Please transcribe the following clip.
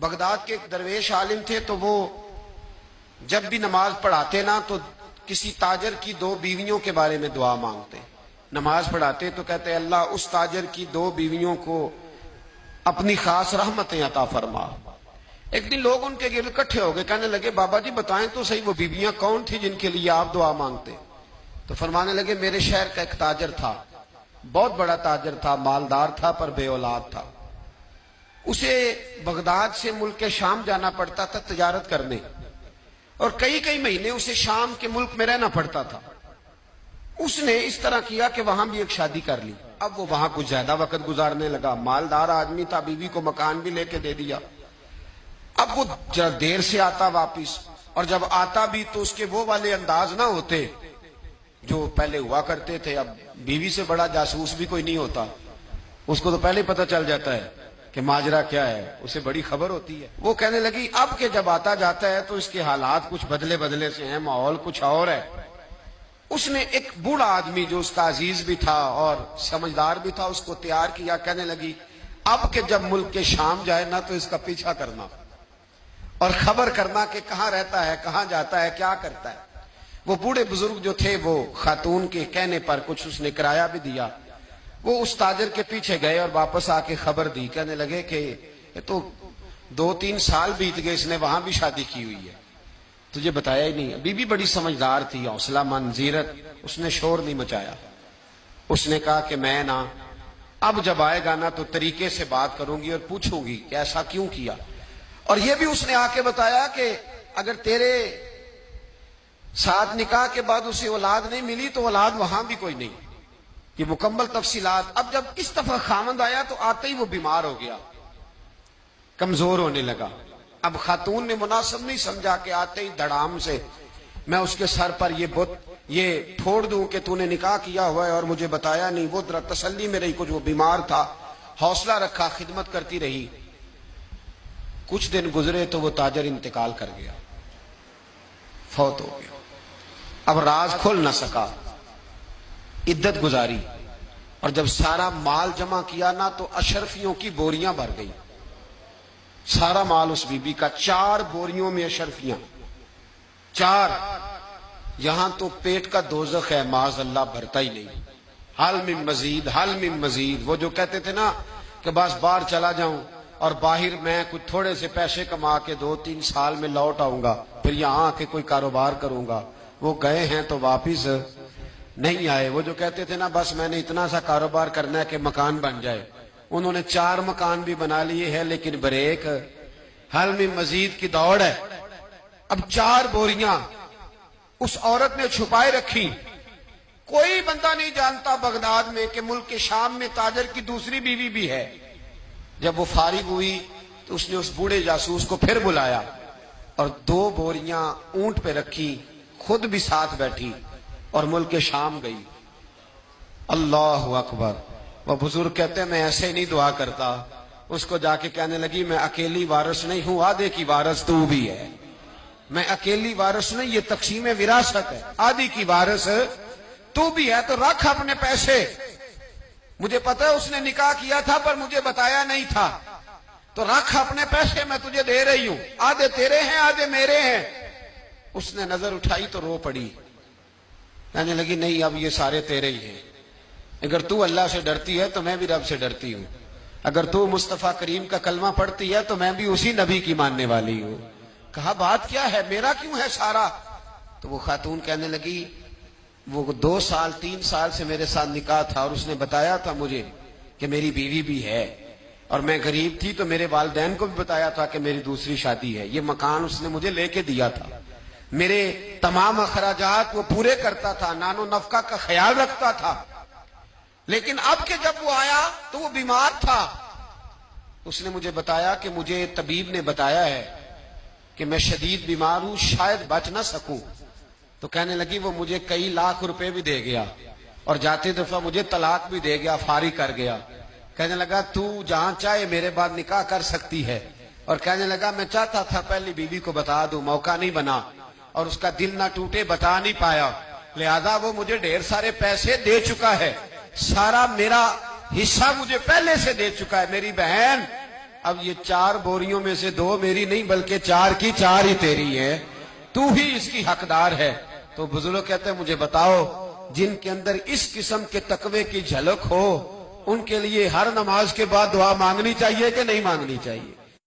Baghdad کے ایک درویش عالم تھے، تو وہ جب بھی نماز پڑھاتے نا تو کسی تاجر کی 2 بیویوں کے بارے میں دعا مانگتے. نماز پڑھاتے تو کہتے اللہ اس تاجر کی 2 بیویوں کو اپنی خاص رحمتیں عطا فرما. ایک دن لوگ ان کے گرد اکٹھے ہو گئے، کہنے لگے بابا جی بتائیں تو صحیح وہ بیویاں کون تھی جن کے لیے آپ دعا مانگتے؟ تو فرمانے لگے میرے شہر کا ایک تاجر تھا، بہت بڑا تاجر تھا، مالدار تھا پر بے اولاد تھا. اسے بغداد سے ملک شام جانا پڑتا تھا تجارت کرنے، اور کئی مہینے اسے شام کے ملک میں رہنا پڑتا تھا. اس نے اس طرح کیا کہ وہاں بھی ایک شادی کر لی. اب وہ وہاں کچھ زیادہ وقت گزارنے لگا، مالدار آدمی تھا، بیوی کو مکان بھی لے کے دے دیا. اب وہ جب دیر سے آتا واپس، اور جب آتا بھی تو اس کے وہ والے انداز نہ ہوتے جو پہلے ہوا کرتے تھے. اب بیوی سے بڑا جاسوس بھی کوئی نہیں ہوتا، اس کو تو پہلے پتہ چل جاتا ہے کہ ماجرا کیا ہے، اسے بڑی خبر ہوتی ہے. وہ کہنے لگی اب کہ جب آتا جاتا ہے تو اس کے حالات کچھ بدلے سے ہیں، ماحول کچھ اور ہے. اس نے ایک بوڑھا آدمی جو اس کا عزیز بھی تھا اور سمجھدار بھی تھا اس کو تیار کیا. کہنے لگی اب کہ جب ملک کے شام جائے نا تو اس کا پیچھا کرنا اور خبر کرنا کہ کہاں رہتا ہے، کہاں جاتا ہے، کیا کرتا ہے. وہ بوڑھے بزرگ جو تھے وہ خاتون کے کہنے پر کچھ اس نے کرایہ بھی دیا. وہ اس تاجر کے پیچھے گئے اور واپس آ کے خبر دی. کہنے لگے کہ یہ تو 2-3 سال بیت گئے، اس نے وہاں بھی شادی کی ہوئی ہے، تجھے بتایا ہی نہیں. بی بی بڑی سمجھدار تھی، حوصلہ مند، زیرت، اس نے شور نہیں مچایا. اس نے کہا کہ میں نا اب جب آئے گا نا تو طریقے سے بات کروں گی اور پوچھوں گی کہ ایسا کیوں کیا. اور یہ بھی اس نے آ کے بتایا کہ اگر تیرے ساتھ نکاح کے بعد اسے اولاد نہیں ملی تو اولاد وہاں بھی کوئی نہیں. یہ مکمل تفصیلات. اب جب اس دفعہ خامند آیا تو آتے ہی وہ بیمار ہو گیا، کمزور ہونے لگا. اب خاتون نے مناسب نہیں سمجھا کہ آتے ہی دھڑام سے میں اس کے سر پر یہ بت یہ پھوڑ دوں کہ تو نے نکاح کیا ہوا ہے اور مجھے بتایا نہیں. وہ ذرا تسلی میں رہی، کچھ وہ بیمار تھا، حوصلہ رکھا، خدمت کرتی رہی. کچھ دن گزرے تو وہ تاجر انتقال کر گیا، فوت ہو گیا. اب راز کھل نہ سکا، عدت گزاری، اور جب سارا مال جمع کیا نا تو اشرفیوں کی بوریاں بھر گئی. سارا مال اس بی بی کا، 4 بوریوں میں اشرفیاں، 4. یہاں تو پیٹ کا دوزخ ہے، معاذ اللہ بھرتا ہی نہیں. حل من مزید، حل من مزید. وہ جو کہتے تھے نا کہ بس باہر چلا جاؤں اور باہر میں کچھ تھوڑے سے پیسے کما کے 2-3 سال میں لوٹ آؤں گا، پھر یہاں آ کے کوئی کاروبار کروں گا. وہ گئے ہیں تو واپس نہیں آئے. وہ جو کہتے تھے نا بس میں نے اتنا سا کاروبار کرنا ہے کہ مکان بن جائے، انہوں نے 4 مکان بھی بنا لیے ہیں، لیکن بریک حل میں مزید کی دوڑ ہے. اب 4 بوریاں اس عورت نے چھپائے رکھی. کوئی بندہ نہیں جانتا بغداد میں کہ ملک کے شام میں تاجر کی دوسری بیوی بھی ہے. جب وہ فارغ ہوئی تو اس نے اس بوڑھے جاسوس کو پھر بلایا اور 2 بوریاں اونٹ پہ رکھی، خود بھی ساتھ بیٹھی اور ملک شام گئی. اللہ اکبر. وہ بزرگ کہتے ہیں میں ایسے نہیں دعا کرتا. اس کو جا کے کہنے لگی میں اکیلی وارث نہیں ہوں، آدھے کی وارث تو بھی ہے. میں اکیلی وارث نہیں، یہ تقسیم وراثت ہے، آدھی کی وارث تو بھی ہے. تو رکھ اپنے پیسے، مجھے پتا ہے اس نے نکاح کیا تھا پر مجھے بتایا نہیں تھا، تو رکھ اپنے پیسے، میں تجھے دے رہی ہوں، آدھے تیرے ہیں آدھے میرے ہیں. اس نے نظر اٹھائی تو رو پڑی، کہنے لگی نہیں اب یہ سارے تیرے ہی ہیں. اگر تو اللہ سے ڈرتی ہے تو میں بھی رب سے ڈرتی ہوں، اگر تو مصطفیٰ کریم کا کلمہ پڑھتی ہے تو میں بھی اسی نبی کی ماننے والی ہوں. کہا بات کیا ہے، میرا کیوں ہے سارا؟ تو وہ خاتون کہنے لگی وہ 2-3 سال سے میرے ساتھ نکاح تھا اور اس نے بتایا تھا مجھے کہ میری بیوی بھی ہے، اور میں غریب تھی تو میرے والدین کو بھی بتایا تھا کہ میری دوسری شادی ہے. یہ مکان اس نے مجھے لے کے دیا تھا، میرے تمام اخراجات وہ پورے کرتا تھا، نان و نفقہ کا خیال رکھتا تھا. لیکن اب کہ جب وہ آیا تو وہ بیمار تھا. اس نے مجھے بتایا کہ مجھے طبیب نے بتایا ہے کہ میں شدید بیمار ہوں، شاید بچ نہ سکوں. تو کہنے لگی وہ مجھے کئی لاکھ روپے بھی دے گیا اور جاتے دفعہ مجھے طلاق بھی دے گیا، فارغ کر گیا. کہنے لگا تو جہاں چاہے میرے بعد نکاح کر سکتی ہے. اور کہنے لگا میں چاہتا تھا پہلی بیوی کو بتا دوں، موقع نہیں بنا اور اس کا دل نہ ٹوٹے، بتا نہیں پایا، لہذا وہ مجھے ڈھیر سارے پیسے دے چکا ہے، سارا میرا حصہ مجھے پہلے سے دے چکا ہے. میری بہن اب یہ 4 بوریوں میں سے 2 میری نہیں بلکہ 4 کی 4 ہی تیری ہے، تو ہی اس کی حقدار ہے۔ تو بزرگ کہتے ہیں مجھے بتاؤ جن کے اندر اس قسم کے تقوی کی جھلک ہو ان کے لیے ہر نماز کے بعد دعا مانگنی چاہیے کہ نہیں مانگنی چاہیے؟